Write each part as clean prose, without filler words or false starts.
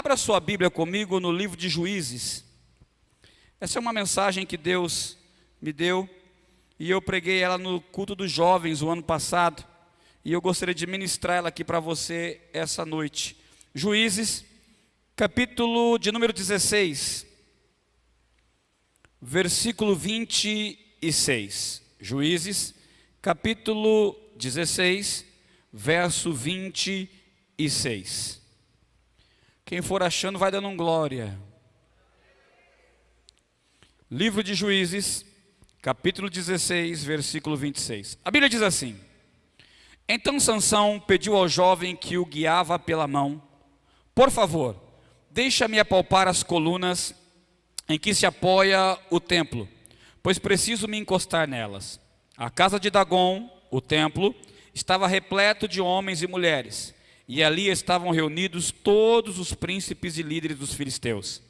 Abra sua Bíblia comigo no livro de Juízes. Essa é uma mensagem que Deus me deu e eu preguei ela no culto dos jovens o ano passado. E eu gostaria de ministrar ela aqui para você essa noite. Juízes, capítulo de número 16, versículo 26. Juízes, capítulo 16, verso 26. Quem for achando vai dando um glória. Livro de Juízes, capítulo 16, versículo 26. A Bíblia diz assim: Então Sansão pediu ao jovem que o guiava pela mão: Por favor, deixa-me apalpar as colunas em que se apoia o templo, pois preciso me encostar nelas. A casa de Dagom, o templo, estava repleto de homens e mulheres, e ali estavam reunidos todos os príncipes e líderes dos filisteus.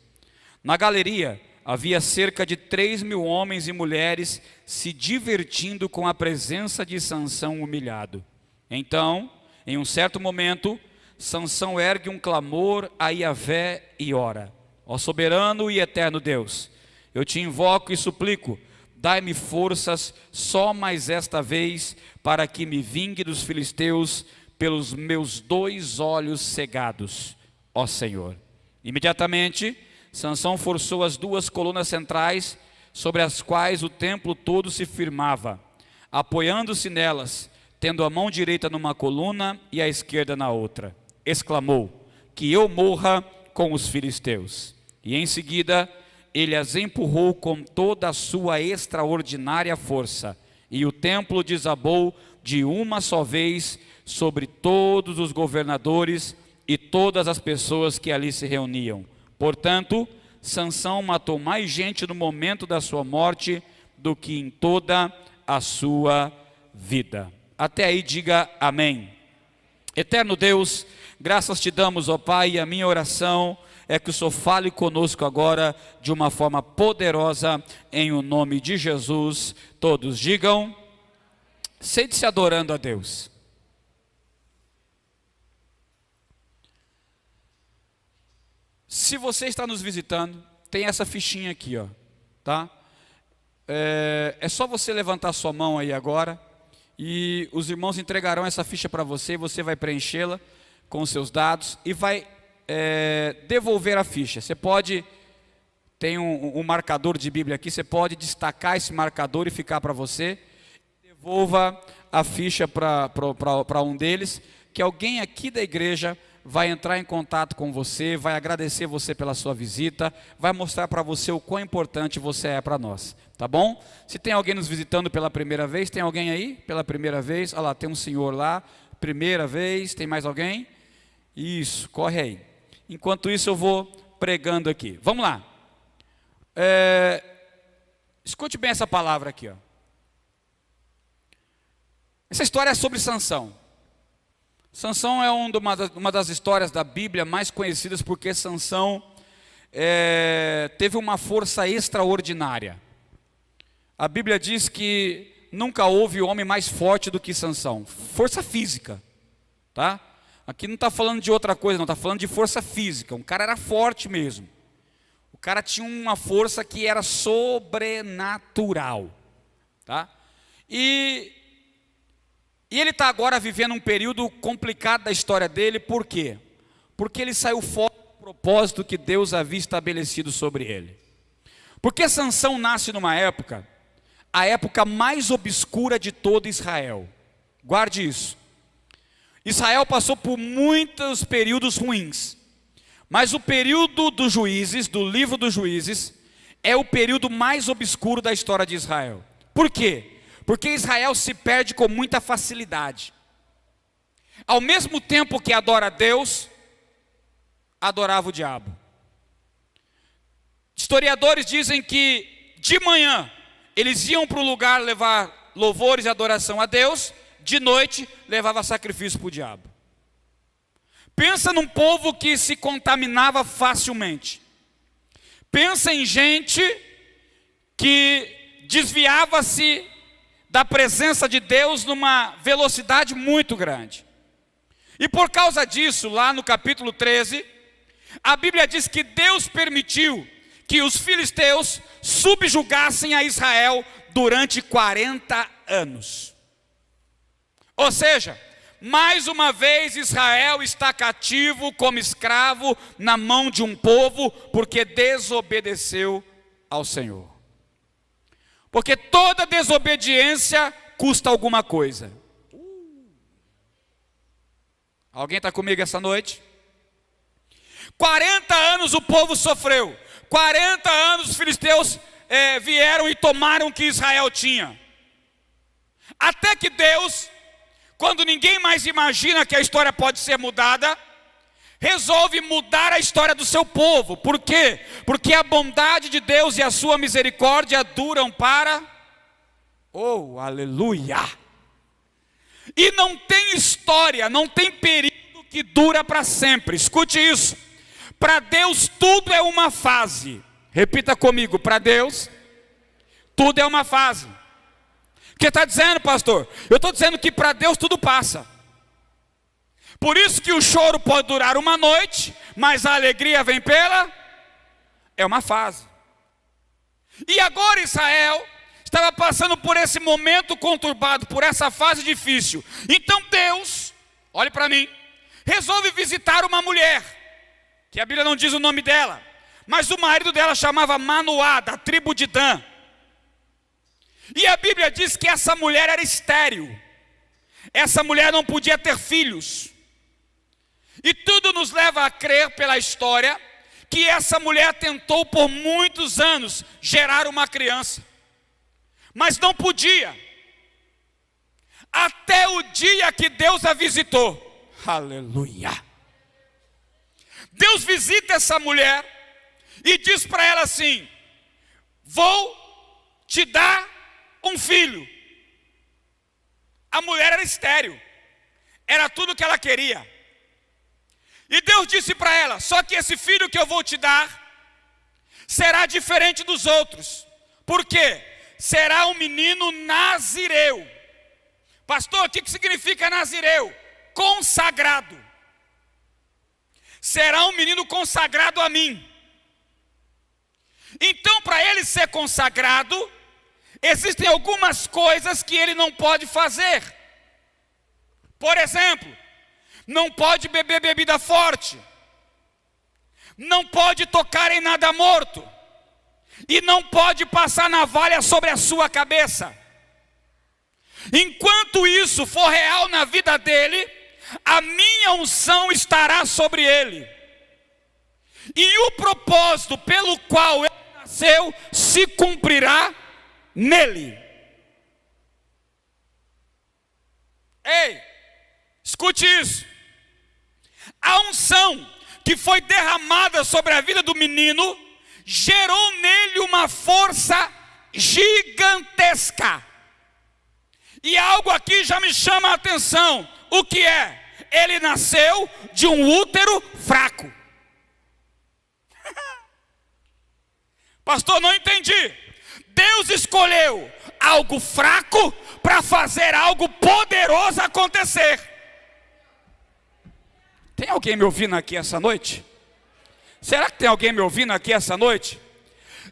Na galeria havia cerca de 3.000 homens e mulheres se divertindo com a presença de Sansão humilhado. Então, em um certo momento, Sansão ergue um clamor a Yahvé e ora: Ó soberano e eterno Deus, eu te invoco e suplico, dai-me forças só mais esta vez, para que me vingue dos filisteus pelos meus 2 olhos cegados, ó Senhor. Imediatamente, Sansão forçou as 2 colunas centrais, sobre as quais o templo todo se firmava, apoiando-se nelas, tendo a mão direita numa coluna e a esquerda na outra. Exclamou: Que eu morra com os filisteus. E em seguida, ele as empurrou com toda a sua extraordinária força, e o templo desabou de uma só vez sobre todos os governadores e todas as pessoas que ali se reuniam. Portanto, Sansão matou mais gente no momento da sua morte do que em toda a sua vida. Até aí diga amém. Eterno Deus, graças te damos, ó Pai, e a minha oração é que o Senhor fale conosco agora de uma forma poderosa, em o nome de Jesus. Todos digam: sente-se adorando a Deus. Se você está nos visitando, tem essa fichinha aqui, ó, tá? É só você levantar sua mão aí agora, e os irmãos entregarão essa ficha para você, você vai preenchê-la com os seus dados e vai devolver a ficha. Você pode, tem um marcador de Bíblia aqui, você pode destacar esse marcador e ficar para você. Devolva a ficha para um deles, que alguém aqui da igreja vai entrar em contato com você, vai agradecer você pela sua visita, vai mostrar para você o quão importante você é para nós, tá bom? Se tem alguém nos visitando pela primeira vez, tem alguém aí pela primeira vez? Olha lá, tem um senhor lá, primeira vez, tem mais alguém? Isso, corre aí. Enquanto isso eu vou pregando aqui. Vamos lá. Escute bem essa palavra aqui, ó. Essa história é sobre Sansão. Sansão é uma das histórias da Bíblia mais conhecidas, porque Sansão teve uma força extraordinária. A Bíblia diz que nunca houve homem mais forte do que Sansão. Força física, tá? Aqui não está falando de outra coisa, não, está falando de força física. Um cara era forte mesmo. O cara tinha uma força que era sobrenatural, tá? E ele está agora vivendo um período complicado da história dele. Por quê? Porque ele saiu fora do propósito que Deus havia estabelecido sobre ele. Porque Sansão nasce numa época, a época mais obscura de todo Israel. Guarde isso. Israel passou por muitos períodos ruins, mas o período dos Juízes, do livro dos Juízes, é o período mais obscuro da história de Israel. Por quê? Porque Israel se perde com muita facilidade. Ao mesmo tempo que adora a Deus, adorava o diabo. Historiadores dizem que de manhã eles iam para o lugar levar louvores e adoração a Deus, de noite levava sacrifício para o diabo. Pensa num povo que se contaminava facilmente. Pensa em gente que desviava-se da presença de Deus numa velocidade muito grande. E por causa disso, lá no capítulo 13, A Bíblia diz que Deus permitiu que os filisteus subjugassem a Israel durante 40 anos. Ou seja, mais uma vez Israel está cativo como escravo na mão de um povo, porque desobedeceu ao Senhor. Porque toda desobediência custa alguma coisa. Alguém está comigo essa noite? 40 anos o povo sofreu. 40 anos os filisteus vieram e tomaram o que Israel tinha. Até que Deus, quando ninguém mais imagina que a história pode ser mudada, resolve mudar a história do seu povo. Por quê? Porque a bondade de Deus e a sua misericórdia duram para... Oh, aleluia! E não tem história, não tem período que dura para sempre. Escute isso. Para Deus tudo é uma fase. Repita comigo, para Deus tudo é uma fase. O que está dizendo, pastor? Eu estou dizendo que para Deus tudo passa. Por isso que o choro pode durar uma noite, mas a alegria vem pela... É uma fase. E agora Israel estava passando por esse momento conturbado, por essa fase difícil. Então Deus, olhe para mim, resolve visitar uma mulher, que a Bíblia não diz o nome dela, mas o marido dela chamava Manoá, da tribo de Dan. E a Bíblia diz que essa mulher era estéril. Essa mulher não podia ter filhos. E tudo nos leva a crer pela história que essa mulher tentou por muitos anos gerar uma criança, mas não podia. Até o dia que Deus a visitou. Aleluia. Deus visita essa mulher e diz para ela assim: vou te dar um filho. A mulher era estéril, era tudo que ela queria. E Deus disse para ela: só que esse filho que eu vou te dar será diferente dos outros. Por quê? Será um menino nazireu. Pastor, o que significa nazireu? Consagrado. Será um menino consagrado a mim. Então, para ele ser consagrado, existem algumas coisas que ele não pode fazer. Por exemplo, não pode beber bebida forte, não pode tocar em nada morto, e não pode passar navalha sobre a sua cabeça. Enquanto isso for real na vida dele, a minha unção estará sobre ele, e o propósito pelo qual ele nasceu se cumprirá nele. Ei, escute isso. A unção que foi derramada sobre a vida do menino gerou nele uma força gigantesca. E algo aqui já me chama a atenção. O que é? Ele nasceu de um útero fraco. Pastor, não entendi. Deus escolheu algo fraco para fazer algo poderoso acontecer. Tem alguém me ouvindo aqui essa noite? Será que tem alguém me ouvindo aqui essa noite?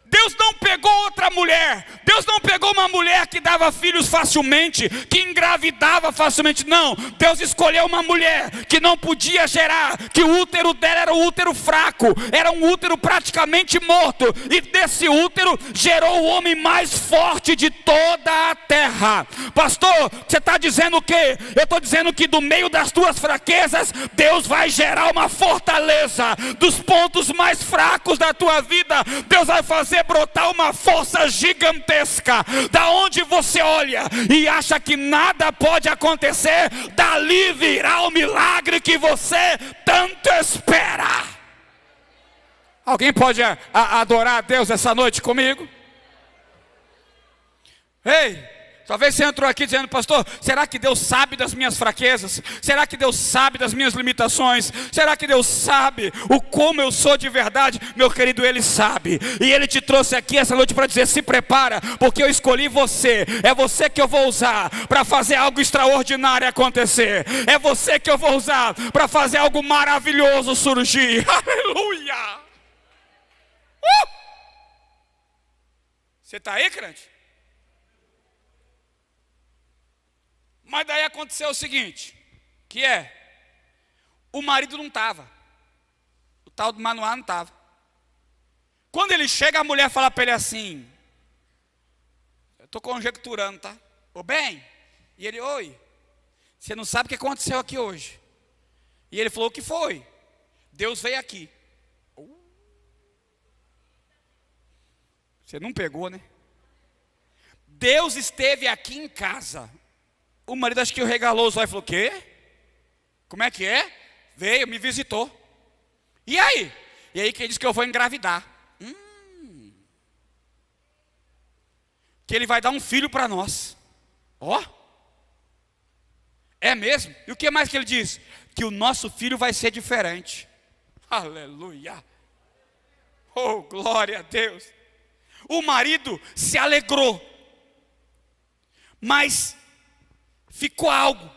Deus não pegou outra mulher. Deus não pegou uma mulher que dava filhos facilmente, que engravidava facilmente. Não, Deus escolheu uma mulher que não podia gerar, que o útero dela era um útero fraco, era um útero praticamente morto. E desse útero gerou o homem mais forte de toda a terra. Pastor, você está dizendo o quê? Eu estou dizendo que do meio das tuas fraquezas, Deus vai gerar uma fortaleza. Dos pontos mais fracos da tua vida, Deus vai fazer brotar uma força gigantesca. Da onde você olha e acha que nada pode acontecer, dali virá o milagre que você tanto espera. Alguém pode adorar a Deus essa noite comigo? Ei, Talvez você entrou aqui dizendo: pastor, será que Deus sabe das minhas fraquezas? Será que Deus sabe das minhas limitações? Será que Deus sabe o como eu sou de verdade? Meu querido, Ele sabe. E Ele te trouxe aqui essa noite para dizer: se prepara, porque eu escolhi você. É você que eu vou usar para fazer algo extraordinário acontecer. É você que eu vou usar para fazer algo maravilhoso surgir. Aleluia! Você está aí, crente? Mas daí aconteceu o seguinte, que o marido não estava, o tal do Manoá não estava. Quando ele chega, a mulher fala para ele assim, eu estou conjecturando, tá? Ô bem, e ele: oi, você não sabe o que aconteceu aqui hoje? E ele falou: o que foi? Deus veio aqui. Você não pegou, né? Deus esteve aqui em casa. O marido acho que regalou os olhos e falou: o quê? Como é que é? Veio, me visitou. E aí? E aí que ele disse que eu vou engravidar. Que ele vai dar um filho para nós. Ó. É mesmo? E o que mais que ele diz? Que o nosso filho vai ser diferente. Aleluia. Oh, glória a Deus. O marido se alegrou. Mas ficou algo.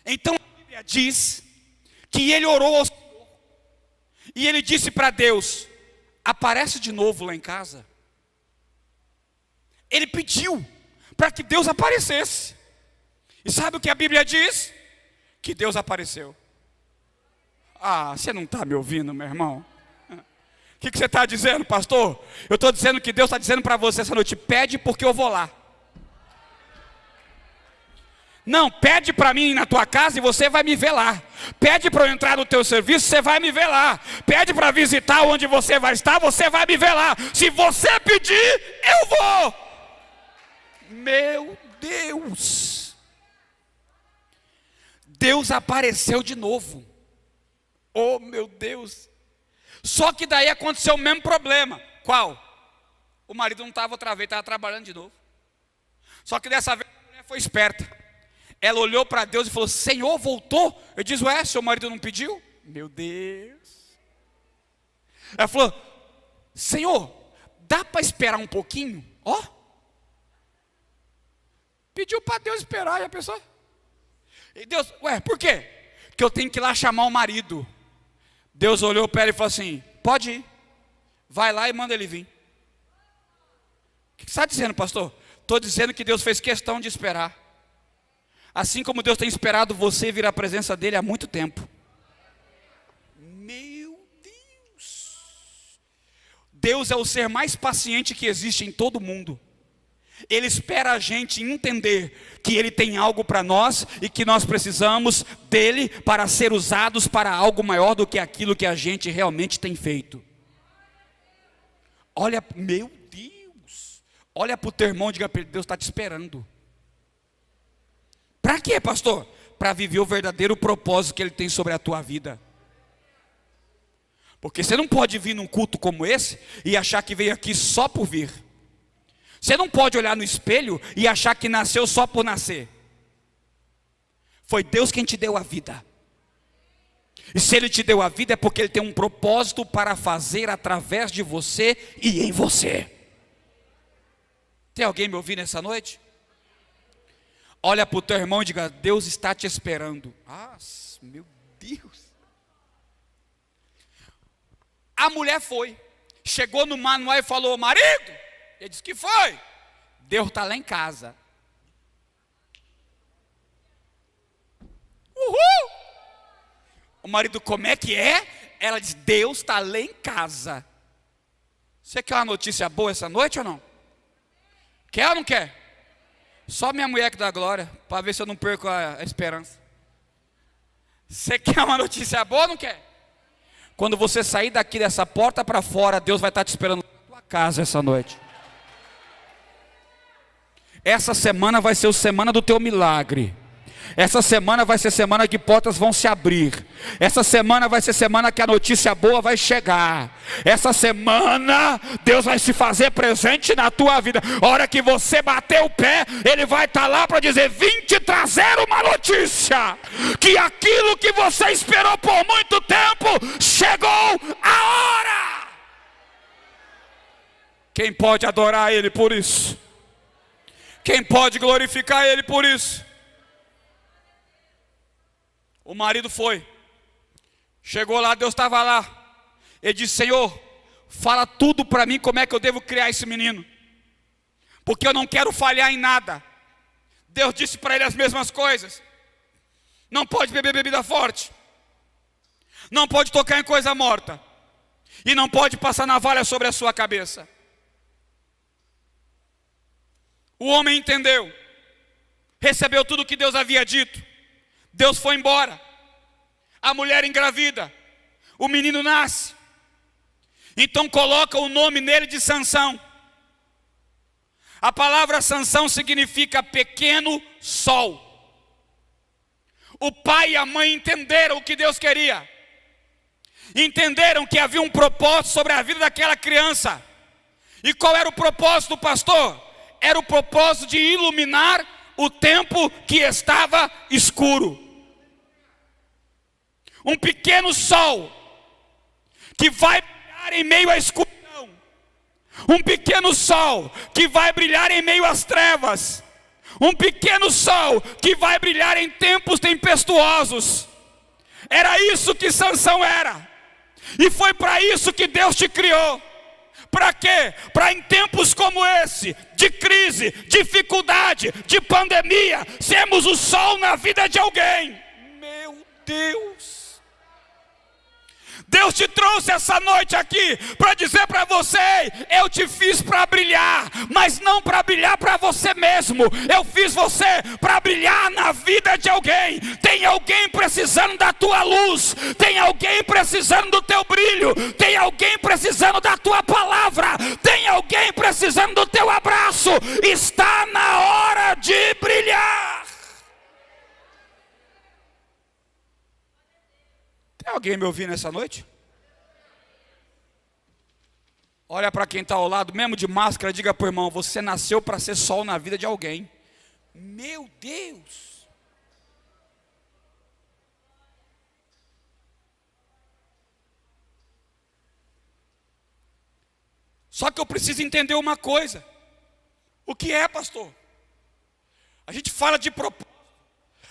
Então a Bíblia diz que ele orou ao Senhor. E ele disse para Deus: aparece de novo lá em casa. Ele pediu para que Deus aparecesse. E sabe o que a Bíblia diz? Que Deus apareceu. Ah, você não está me ouvindo, meu irmão? O que você está dizendo, pastor? Eu estou dizendo que Deus está dizendo para você essa noite: pede porque eu vou lá. Não, pede para mim ir na tua casa e você vai me ver lá. Pede para eu entrar no teu serviço, você vai me ver lá. Pede para visitar onde você vai estar, você vai me ver lá. Se você pedir, eu vou. Meu Deus. Deus apareceu de novo. Oh, meu Deus. Só que daí aconteceu o mesmo problema. Qual? O marido não estava outra vez, estava trabalhando de novo. Só que dessa vez a mulher foi esperta. Ela olhou para Deus e falou: Senhor, voltou? Eu disse: ué, seu marido não pediu? Meu Deus. Ela falou: Senhor, dá para esperar um pouquinho? Ó. Pediu para Deus esperar, já pensou? E Deus: ué, por quê? Porque eu tenho que ir lá chamar o marido. Deus olhou para ela e falou assim: pode ir. Vai lá e manda ele vir. O que você está dizendo, pastor? Estou dizendo que Deus fez questão de esperar. Assim como Deus tem esperado você vir à presença dele há muito tempo. Meu Deus. Deus é o ser mais paciente que existe em todo o mundo. Ele espera a gente entender que Ele tem algo para nós e que nós precisamos dele para ser usados para algo maior do que aquilo que a gente realmente tem feito. Olha, meu Deus, olha para o teu irmão e diga para ele: Deus está te esperando. Para quê, pastor? Para viver o verdadeiro propósito que Ele tem sobre a tua vida. Porque você não pode vir num culto como esse e achar que veio aqui só por vir. Você não pode olhar no espelho e achar que nasceu só por nascer. Foi Deus quem te deu a vida. E se Ele te deu a vida é porque Ele tem um propósito para fazer através de você e em você. Tem alguém me ouvindo nessa noite? Olha para o teu irmão e diga: Deus está te esperando. Ah, meu Deus. A mulher foi, chegou no Manoá e falou: marido. Ele disse: que foi? Deus está lá em casa. Uhul! O marido: como é que é? Ela diz: Deus está lá em casa. Você quer uma notícia boa essa noite ou não? Quer ou não quer? Só minha mulher que dá glória, para ver se eu não perco a esperança. Você quer uma notícia boa ou não quer? Quando você sair daqui dessa porta para fora, Deus vai estar te esperando na tua casa essa noite. Essa semana vai ser a semana do teu milagre. Essa semana vai ser semana que portas vão se abrir. Essa semana vai ser semana que a notícia boa vai chegar. Essa semana Deus vai se fazer presente na tua vida. A hora que você bater o pé, Ele vai estar lá para dizer: vim te trazer uma notícia, que aquilo que você esperou por muito tempo, chegou a hora. Quem pode adorar Ele por isso? Quem pode glorificar Ele por isso? O marido foi, chegou lá, Deus estava lá. Ele disse: Senhor, fala tudo para mim, como é que eu devo criar esse menino, porque eu não quero falhar em nada. Deus disse para ele as mesmas coisas: não pode beber bebida forte, não pode tocar em coisa morta, e não pode passar navalha sobre a sua cabeça. O homem entendeu, recebeu tudo o que Deus havia dito. Deus foi embora, a mulher engravida, o menino nasce. Então coloca o nome nele de Sansão. A palavra Sansão significa pequeno sol. O pai e a mãe entenderam o que Deus queria, entenderam que havia um propósito sobre a vida daquela criança. E qual era o propósito do pastor? Era o propósito de iluminar o tempo que estava escuro. Um pequeno sol que vai brilhar em meio à escuridão. Um pequeno sol que vai brilhar em meio às trevas. Um pequeno sol que vai brilhar em tempos tempestuosos. Era isso que Sansão era. E foi para isso que Deus te criou. Para quê? Para em tempos como esse, de crise, dificuldade, de pandemia, sermos o sol na vida de alguém. Meu Deus! Deus te trouxe essa noite aqui para dizer para você: eu te fiz para brilhar, mas não para brilhar para você mesmo. Eu fiz você para brilhar na vida de alguém. Tem alguém precisando da tua luz, tem alguém precisando do teu brilho, tem alguém precisando da tua palavra, tem alguém precisando do teu abraço. Está na hora de brilhar. Tem alguém me ouvindo essa noite? Olha para quem está ao lado, mesmo de máscara, diga para o irmão: você nasceu para ser sol na vida de alguém. Meu Deus! Só que eu preciso entender uma coisa. O que é, pastor? A gente fala de propósito.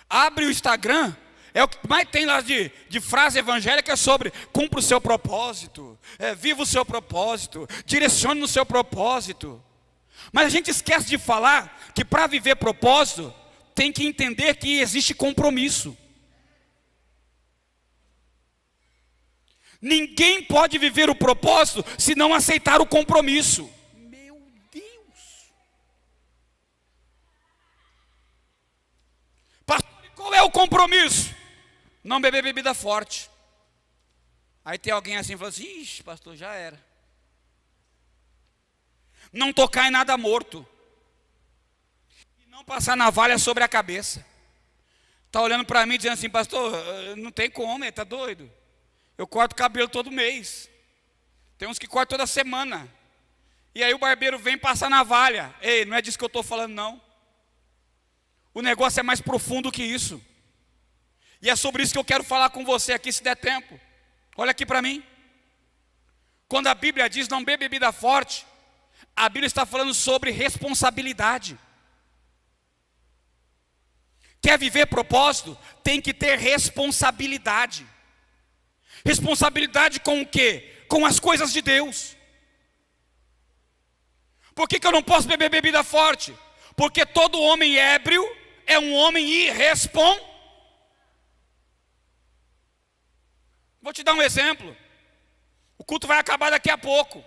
Abre o Instagram, é o que mais tem lá de frase evangélica sobre: cumpra o seu propósito, viva o seu propósito, direcione no seu propósito. Mas a gente esquece de falar que para viver propósito, tem que entender que existe compromisso. Ninguém pode viver o propósito se não aceitar o compromisso. Meu Deus! Pastor, qual é o compromisso? Não beber bebida forte. Aí tem alguém assim, fala assim: ixi, pastor, já era. Não tocar em nada morto. E não passar navalha sobre a cabeça. Está olhando para mim dizendo assim: pastor, não tem como, está doido. Eu corto cabelo todo mês. Tem uns que cortam toda semana. E aí o barbeiro vem passar navalha. Ei, não é disso que eu estou falando, não. O negócio é mais profundo que isso. E é sobre isso que eu quero falar com você aqui, se der tempo. Olha aqui para mim. Quando a Bíblia diz não bebe bebida forte, a Bíblia está falando sobre responsabilidade. Quer viver propósito? Tem que ter responsabilidade. Responsabilidade com o quê? Com as coisas de Deus. Por que eu não posso beber bebida forte? Porque todo homem ébrio é um homem irresponsável. Vou te dar um exemplo. O culto vai acabar daqui a pouco.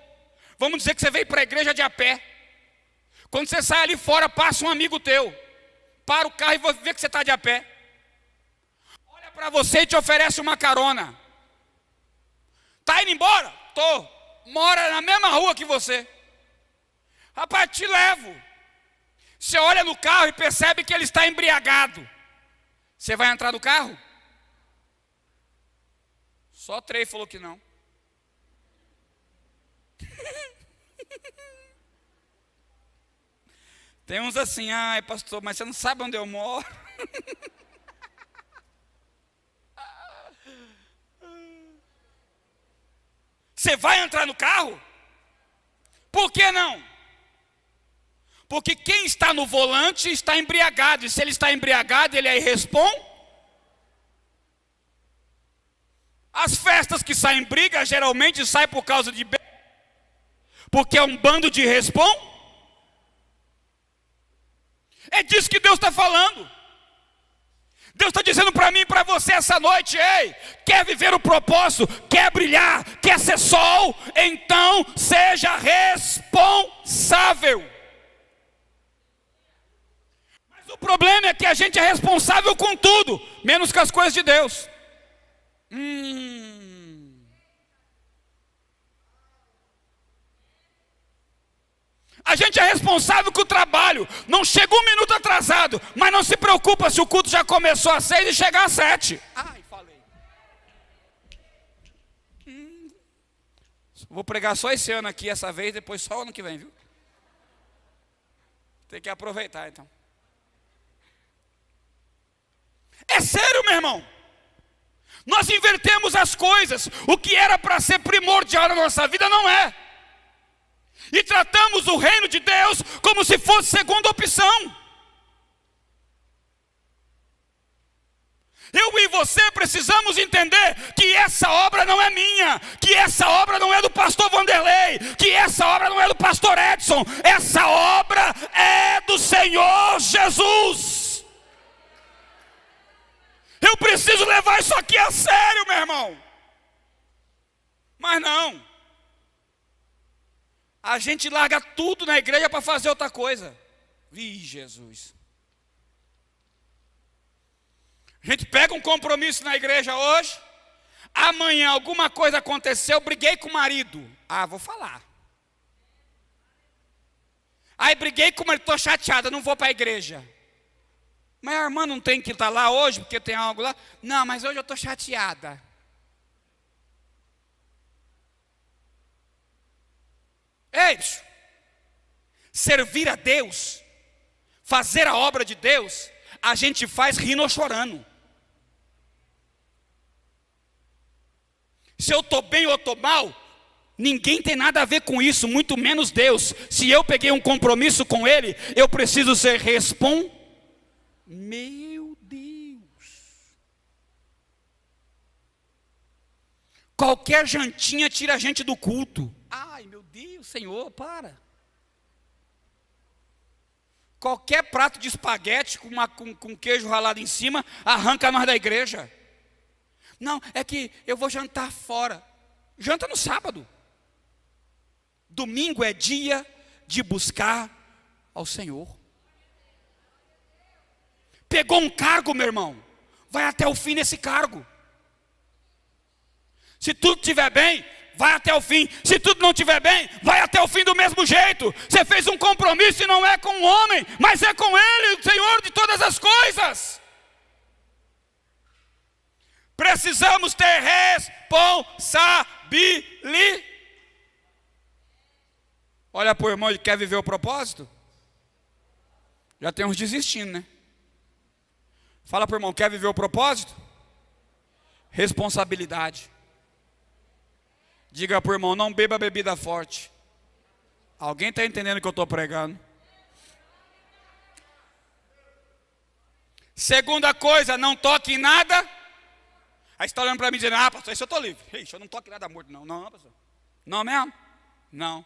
Vamos dizer que você veio para a igreja de a pé. Quando você sai ali fora, passa um amigo teu. Para o carro e vê que você está de a pé. Olha para você e te oferece uma carona. Está indo embora? Tô. Mora na mesma rua que você. Rapaz, te levo. Você olha no carro e percebe que ele está embriagado. Você vai entrar no carro? Só 3 falou que não. Tem uns assim, ai pastor, mas você não sabe onde eu moro. Você vai entrar no carro? Por que não? Porque quem está no volante está embriagado, e se ele está embriagado, ele é irresponsável. As festas que saem em briga, geralmente saem por causa de porque é um bando de irresponsável. É disso que Deus está falando. Deus está dizendo para mim e para você essa noite: ei, quer viver o propósito, quer brilhar, quer ser sol, então seja responsável. Mas o problema é que a gente é responsável com tudo, menos com as coisas de Deus. A gente é responsável com o trabalho. Não chega 1 minuto atrasado, mas não se preocupa se o culto já começou às 6 e chegar às 7. Ai, falei. Vou pregar só esse ano aqui, essa vez, depois só o ano que vem, viu? Tem que aproveitar então. É sério, meu irmão. Nós invertemos as coisas. O que era para ser primordial na nossa vida não é. E tratamos o reino de Deus como se fosse segunda opção. Eu e você precisamos entender que essa obra não é minha, que essa obra não é do pastor Vanderlei, que essa obra não é do pastor Edson, essa obra é do Senhor Jesus. Eu preciso levar isso aqui a sério, meu irmão. Mas não. A gente larga tudo na igreja para fazer outra coisa. Jesus. A gente pega um compromisso na igreja hoje. Amanhã alguma coisa aconteceu, briguei com o marido. Vou falar. Aí briguei com o marido, estou chateada, não vou para a igreja. Mas a irmã não tem que estar lá hoje, porque tem algo lá. Não, mas hoje eu estou chateada. Ei, bicho, servir a Deus, fazer a obra de Deus, a gente faz rindo ou chorando. Se eu estou bem ou estou mal, ninguém tem nada a ver com isso, muito menos Deus. Se eu peguei um compromisso com Ele, eu preciso ser responsável. Meu Deus. Qualquer jantinha tira a gente do culto. Ai, meu Deus, Senhor, para. Qualquer prato de espaguete com queijo ralado em cima arranca nós da igreja. Não, é que eu vou jantar fora. Janta no sábado. Domingo é dia de buscar ao Senhor. Pegou um cargo, meu irmão, vai até o fim nesse cargo. Se tudo estiver bem, vai até o fim. Se tudo não estiver bem, vai até o fim do mesmo jeito. Você fez um compromisso e não é com o homem, mas é com Ele, o Senhor de todas as coisas. Precisamos ter responsabilidade. Olha para o irmão, ele quer viver o propósito? Já tem uns desistindo, né? Fala para o irmão, quer viver o propósito? Responsabilidade. Diga para o irmão, não beba bebida forte. Alguém está entendendo o que eu estou pregando? Segunda coisa, não toque em nada. Aí você está olhando para mim dizendo, pastor, isso eu estou livre. Ixi, eu não toque em nada morto, não. Não, pastor. Não mesmo? Não.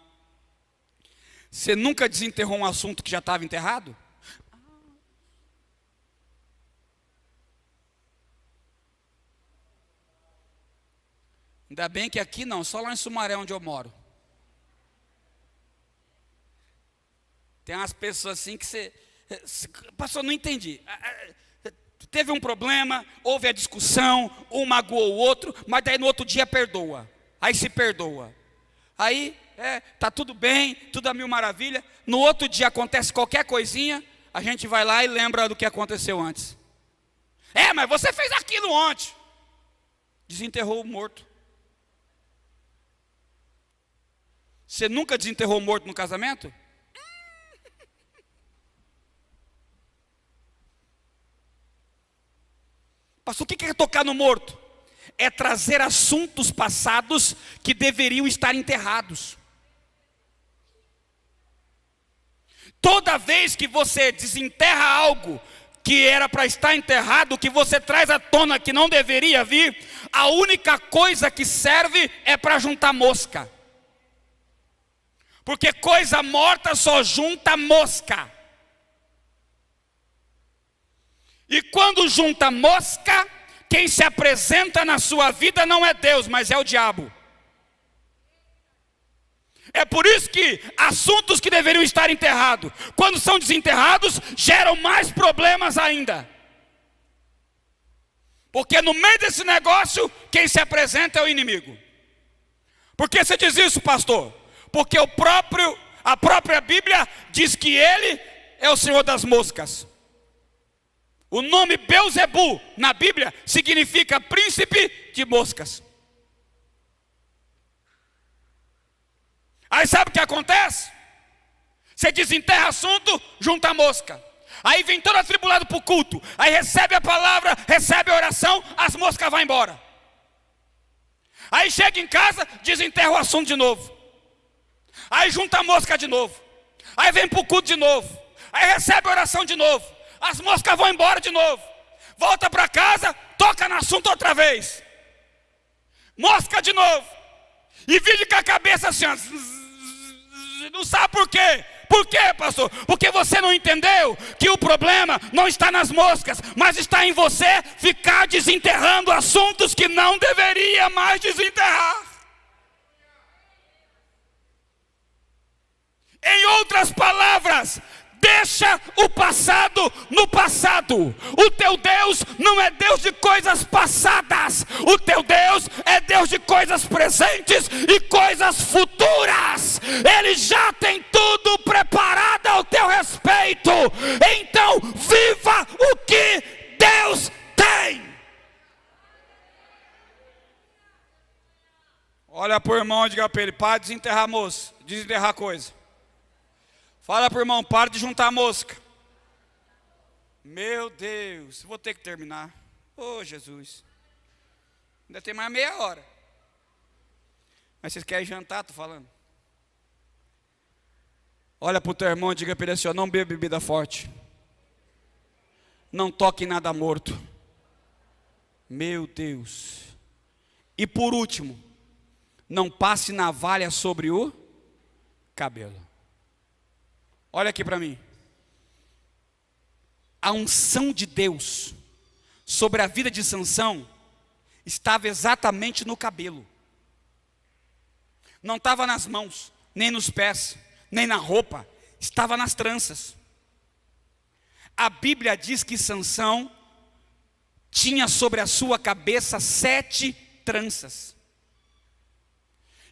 Você nunca desenterrou um assunto que já estava enterrado? Ainda bem que aqui não, só lá em Sumaré onde eu moro. Tem umas pessoas assim que você... Pastor, não entendi. Teve um problema, houve a discussão, um magoou o outro, mas daí no outro dia perdoa. Aí se perdoa. Aí, tá tudo bem, tudo a mil maravilha. No outro dia acontece qualquer coisinha, a gente vai lá e lembra do que aconteceu antes. Mas você fez aquilo ontem. Desenterrou o morto. Você nunca desenterrou o morto no casamento? Pastor, o que é tocar no morto? É trazer assuntos passados que deveriam estar enterrados. Toda vez que você desenterra algo que era para estar enterrado, que você traz à tona que não deveria vir, a única coisa que serve é para juntar mosca. Porque coisa morta só junta mosca. E quando junta mosca, quem se apresenta na sua vida não é Deus, mas é o diabo. É por isso que assuntos que deveriam estar enterrados, quando são desenterrados, geram mais problemas ainda. Porque no meio desse negócio, quem se apresenta é o inimigo. Por que você diz isso, pastor? Porque a própria Bíblia diz que ele é o Senhor das moscas. O nome Beuzebu na Bíblia significa príncipe de moscas. Aí sabe o que acontece? Você desenterra assunto, junta mosca. Aí vem todo atribulado para o culto. Aí recebe a palavra, recebe a oração, as moscas vão embora. Aí chega em casa, desenterra o assunto de novo. Aí junta a mosca de novo. Aí vem para o culto de novo. Aí recebe a oração de novo. As moscas vão embora de novo. Volta para casa, toca no assunto outra vez. Mosca de novo. E vive com a cabeça assim, ó. Não sabe por quê. Por quê, pastor? Porque você não entendeu que o problema não está nas moscas, mas está em você ficar desenterrando assuntos que não deveria mais desenterrar. Em outras palavras, deixa o passado no passado. O teu Deus não é Deus de coisas passadas. O teu Deus é Deus de coisas presentes e coisas futuras. Ele já tem tudo preparado ao teu respeito. Então, viva o que Deus tem. Olha para o irmão e diga para ele: para de desenterrar moço, desenterrar coisa. Fala para o irmão, para de juntar a mosca. Meu Deus, vou ter que terminar. Ô Jesus, ainda tem mais meia hora. Mas vocês querem jantar, estou falando. Olha para o teu irmão e diga para ele assim: não beba bebida forte. Não toque em nada morto. Meu Deus. E por último, não passe navalha sobre o cabelo. Olha aqui para mim. A unção de Deus sobre a vida de Sansão estava exatamente no cabelo. Não estava nas mãos, nem nos pés, nem na roupa. Estava nas tranças. A Bíblia diz que Sansão tinha sobre a sua cabeça 7 tranças.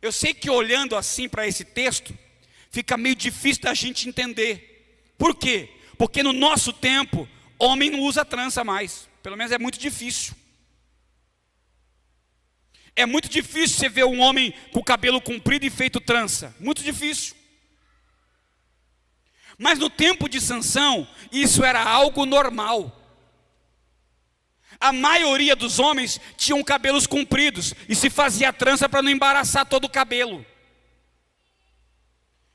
Eu sei que olhando assim para esse texto, fica meio difícil da gente entender. Por quê? Porque no nosso tempo, homem não usa trança mais. Pelo menos é muito difícil. É muito difícil você ver um homem com o cabelo comprido e feito trança. Muito difícil. Mas no tempo de Sansão, isso era algo normal. A maioria dos homens tinham cabelos compridos e se fazia trança para não embaraçar todo o cabelo.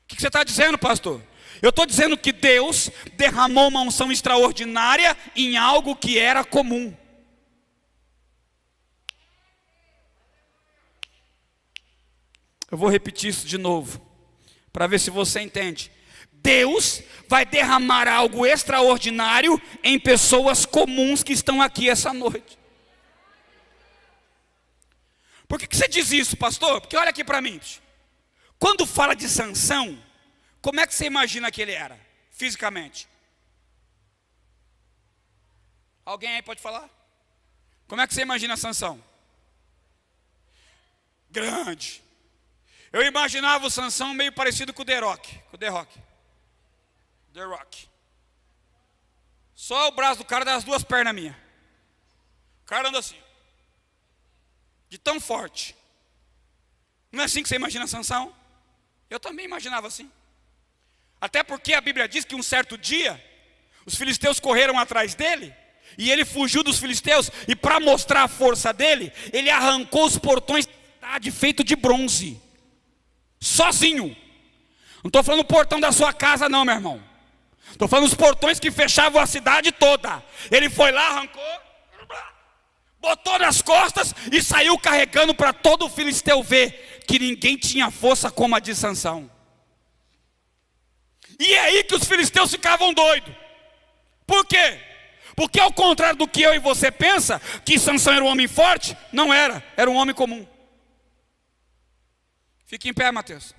O que você está dizendo, pastor? Eu estou dizendo que Deus derramou uma unção extraordinária em algo que era comum. Eu vou repetir isso de novo, para ver se você entende. Deus vai derramar algo extraordinário em pessoas comuns que estão aqui essa noite. Por que você diz isso, pastor? Porque olha aqui para mim. Quando fala de Sansão, como é que você imagina que ele era, fisicamente? Alguém aí pode falar? Como é que você imagina Sansão? Grande. Eu imaginava o Sansão meio parecido com o The Rock. The Rock. Só o braço do cara das 2 pernas minhas. cara anda assim, de tão forte. Não é assim que você imagina Sansão? Eu também imaginava assim. Até porque a Bíblia diz que um certo dia, os filisteus correram atrás dele, e ele fugiu dos filisteus, e para mostrar a força dele, ele arrancou os portões da cidade feito de bronze, sozinho. Não estou falando o portão da sua casa não, meu irmão. Estou falando os portões que fechavam a cidade toda. Ele foi lá, arrancou, botou nas costas e saiu carregando para todo o filisteu ver que ninguém tinha força como a de Sansão. E é aí que os filisteus ficavam doidos. Por quê? Porque ao contrário do que eu e você pensa, que Sansão era um homem forte, não era, era um homem comum. Fique em pé, Mateus.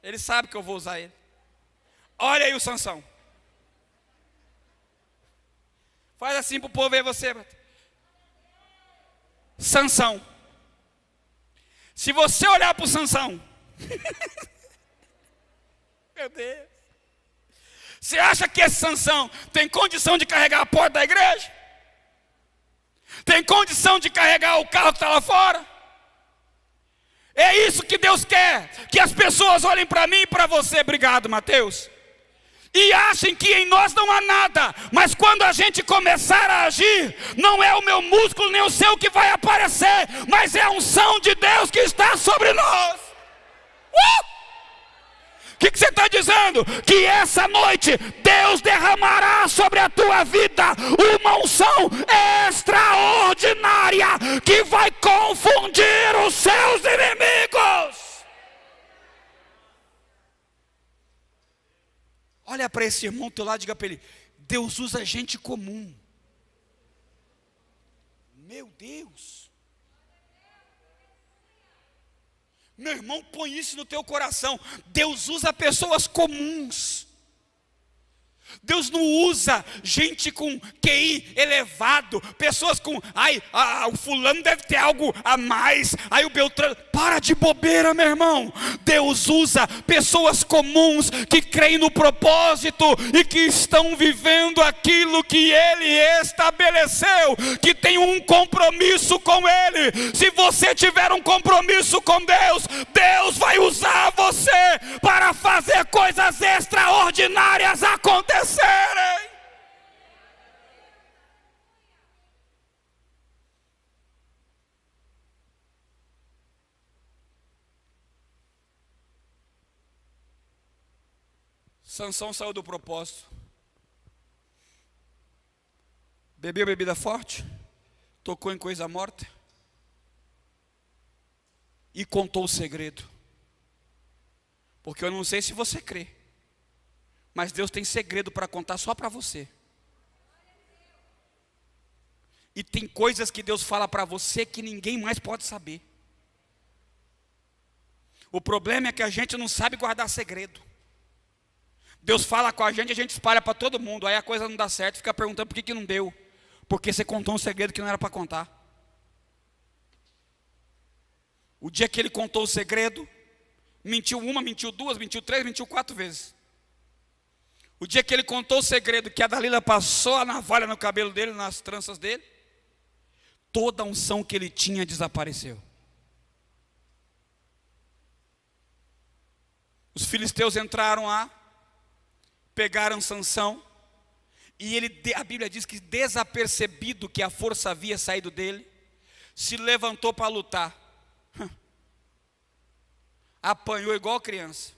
Ele sabe que eu vou usar ele. Olha aí o Sansão. Faz assim para o povo ver você, Mateus. Sansão. Se você olhar para o Sansão, meu Deus, você acha que esse Sansão tem condição de carregar a porta da igreja? Tem condição de carregar o carro que está lá fora? É isso que Deus quer, que as pessoas olhem para mim e para você, obrigado Mateus, e achem que em nós não há nada, mas quando a gente começar a agir, não é o meu músculo nem o seu que vai aparecer, mas é a unção de Deus que está sobre nós. O que você está dizendo? Que essa noite Deus derramará sobre a tua vida uma unção extraordinária que vai confundir os seus inimigos. Olha para esse irmão do teu lado e diga para ele: Deus usa gente comum. Meu Deus. Meu irmão, põe isso no teu coração. Deus usa pessoas comuns. Deus não usa gente com QI elevado, pessoas com, o fulano deve ter algo a mais, o Beltrano, para de bobeira, meu irmão. Deus usa pessoas comuns que creem no propósito e que estão vivendo aquilo que Ele estabeleceu, que tem um compromisso com Ele. Se você tiver um compromisso com Deus, Deus vai usar você para fazer coisas extraordinárias acontecerem. Sansão saiu do propósito, bebeu bebida forte, tocou em coisa morta e contou o segredo. Porque eu não sei se você crê, mas Deus tem segredo para contar só para você. E tem coisas que Deus fala para você que ninguém mais pode saber. O problema é que a gente não sabe guardar segredo. Deus fala com a gente espalha para todo mundo. Aí a coisa não dá certo, fica perguntando por que não deu. Porque você contou um segredo que não era para contar. O dia que ele contou o segredo, mentiu uma, mentiu duas, mentiu três, mentiu 4 vezes. O dia que ele contou o segredo, que a Dalila passou a navalha no cabelo dele, nas tranças dele, toda a unção que ele tinha desapareceu. Os filisteus entraram lá, pegaram Sansão, e a Bíblia diz que desapercebido que a força havia saído dele, se levantou para lutar. Apanhou igual criança.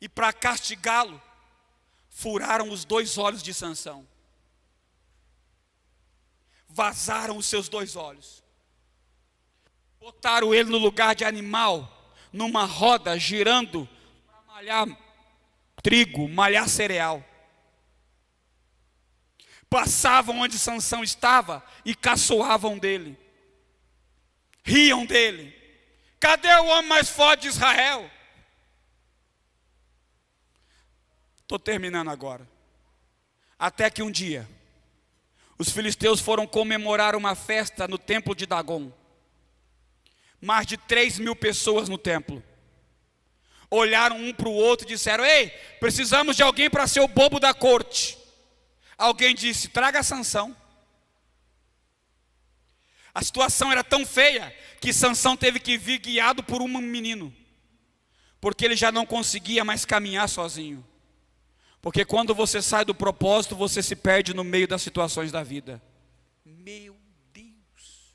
E para castigá-lo, furaram os 2 olhos de Sansão. Vazaram os seus 2 olhos. Botaram ele no lugar de animal, numa roda, girando, para malhar trigo, malhar cereal. Passavam onde Sansão estava e caçoavam dele. Riam dele. Cadê o homem mais forte de Israel? Estou terminando agora. Até que um dia, os filisteus foram comemorar uma festa no templo de Dagom. Mais de 3.000 pessoas no templo. Olharam um para o outro e disseram: ei, precisamos de alguém para ser o bobo da corte. alguém disse: traga Sansão. A situação era tão feia que Sansão teve que vir guiado por um menino, porque ele já não conseguia mais caminhar sozinho. Porque quando você sai do propósito, você se perde no meio das situações da vida. Meu Deus!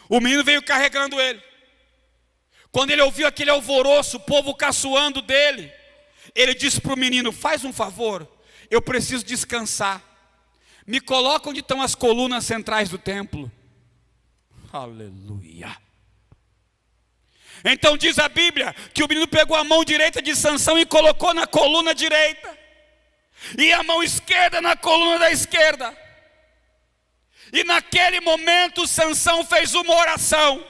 O menino veio carregando ele. Quando ele ouviu aquele alvoroço, o povo caçoando dele, ele disse para o menino: faz um favor, eu preciso descansar. Me coloca onde estão as colunas centrais do templo. Aleluia. Então diz a Bíblia que o menino pegou a mão direita de Sansão e colocou na coluna direita, e a mão esquerda na coluna da esquerda. E naquele momento Sansão fez uma oração.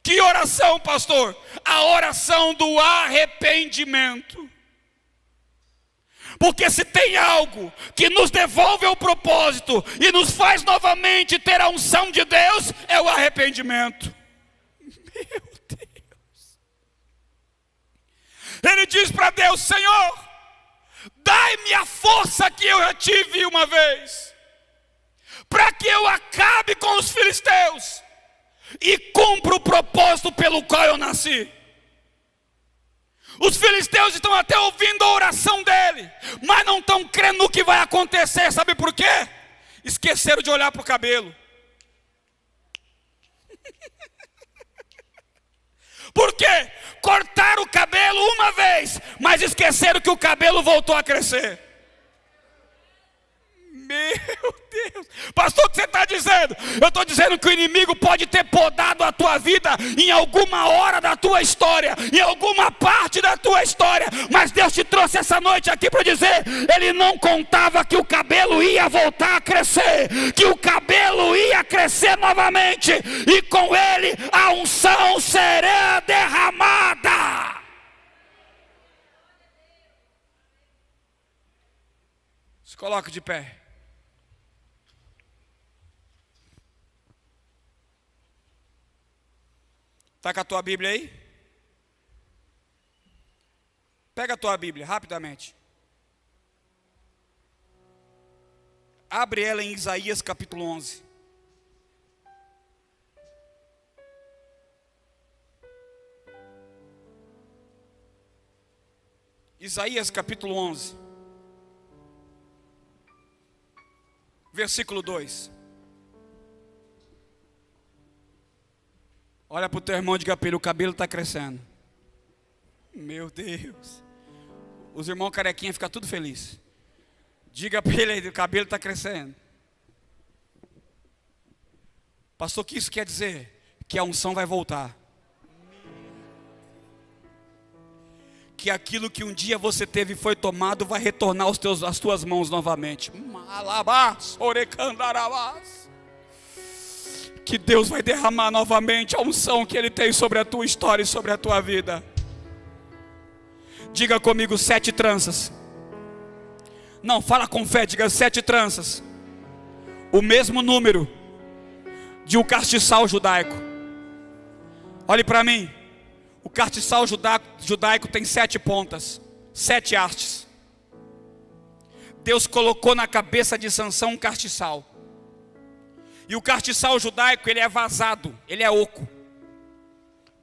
Que oração, pastor? A oração do arrependimento. Porque se tem algo que nos devolve ao propósito e nos faz novamente ter a unção de Deus, é o arrependimento. Meu Deus. Ele diz para Deus: Senhor, dai-me a força que eu já tive uma vez, para que eu acabe com os filisteus e cumpra o propósito pelo qual eu nasci. Os filisteus estão até ouvindo a oração dele, mas não estão crendo no que vai acontecer. Sabe por quê? Esqueceram de olhar para o cabelo. Por quê? Cortaram o cabelo uma vez, mas esqueceram que o cabelo voltou a crescer. Meu Deus, pastor, o que você está dizendo? Eu estou dizendo que o inimigo pode ter podado a tua vida em alguma hora da tua história, em alguma parte da tua história, mas Deus te trouxe essa noite aqui para dizer: Ele não contava que o cabelo ia voltar a crescer, que o cabelo ia crescer novamente, e com ele a unção será derramada. Se coloque de pé. Está com a tua Bíblia aí? Pega a tua Bíblia, rapidamente. Abre ela em Isaías capítulo 11. Isaías capítulo 11. Versículo 2. Olha para o teu irmão e diga para ele: o cabelo está crescendo. Meu Deus. Os irmãos carequinha ficam tudo felizes. Diga para ele aí: o cabelo está crescendo. Pastor, o que isso quer dizer? Que a unção vai voltar. Que aquilo que um dia você teve e foi tomado vai retornar às tuas mãos novamente. Malabás, orecandarabás. Que Deus vai derramar novamente a unção que Ele tem sobre a tua história e sobre a tua vida. Diga comigo: 7 tranças. Não, fala com fé, diga 7 tranças. O mesmo número de um castiçal judaico. Olhe para mim. O castiçal judaico tem 7 pontas, 7 hastes. Deus colocou na cabeça de Sansão um castiçal. E o castiçal judaico, ele é vazado, ele é oco.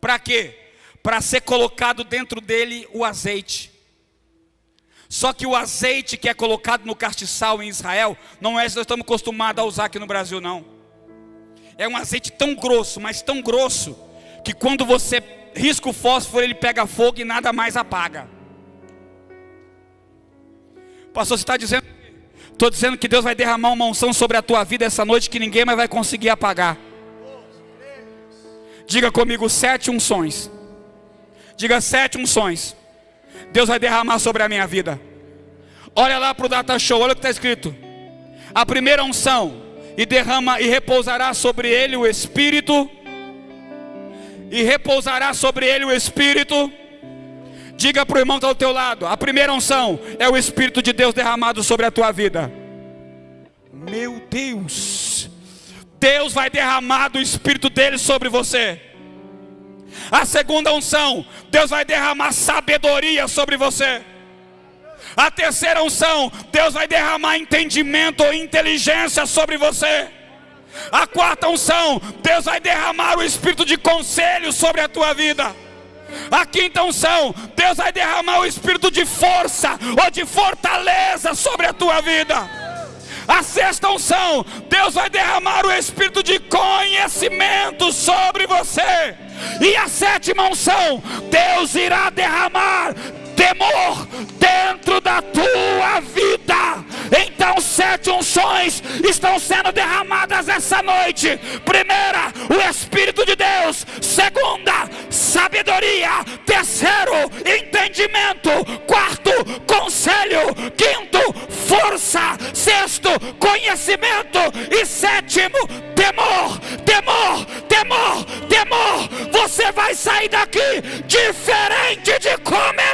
Para quê? Para ser colocado dentro dele o azeite. Só que o azeite que é colocado no castiçal em Israel, não é esse que nós estamos acostumados a usar aqui no Brasil, não. É um azeite tão grosso, mas tão grosso, que quando você risca o fósforo, ele pega fogo e nada mais apaga. Pastor, você está dizendo? Estou dizendo que Deus vai derramar uma unção sobre a tua vida essa noite que ninguém mais vai conseguir apagar. Diga comigo: 7 unções. Diga 7 unções. Deus vai derramar sobre a minha vida. Olha lá para o data show, olha o que está escrito. A primeira unção: e derrama e repousará sobre ele o Espírito. E repousará sobre ele o Espírito. Diga para o irmão que está ao teu lado: a primeira unção é o Espírito de Deus derramado sobre a tua vida. Meu Deus, Deus vai derramar do Espírito dele sobre você. A segunda unção: Deus vai derramar sabedoria sobre você. A terceira unção, Deus vai derramar entendimento ou inteligência sobre você. A quarta unção, Deus vai derramar o espírito de conselho sobre a tua vida. A quinta unção, Deus vai derramar o espírito de força ou de fortaleza sobre a tua vida. A sexta unção, Deus vai derramar o espírito de conhecimento sobre você. E a sétima unção, Deus irá derramar temor dentro da tua vida. Então 7 unções estão sendo derramadas essa noite. Primeira, o Espírito de Deus. Segunda, sabedoria. Terceiro, entendimento. Quarto, conselho. Quinto, força. Sexto, conhecimento. E sétimo, temor. Temor, temor, temor. Você vai sair daqui diferente de como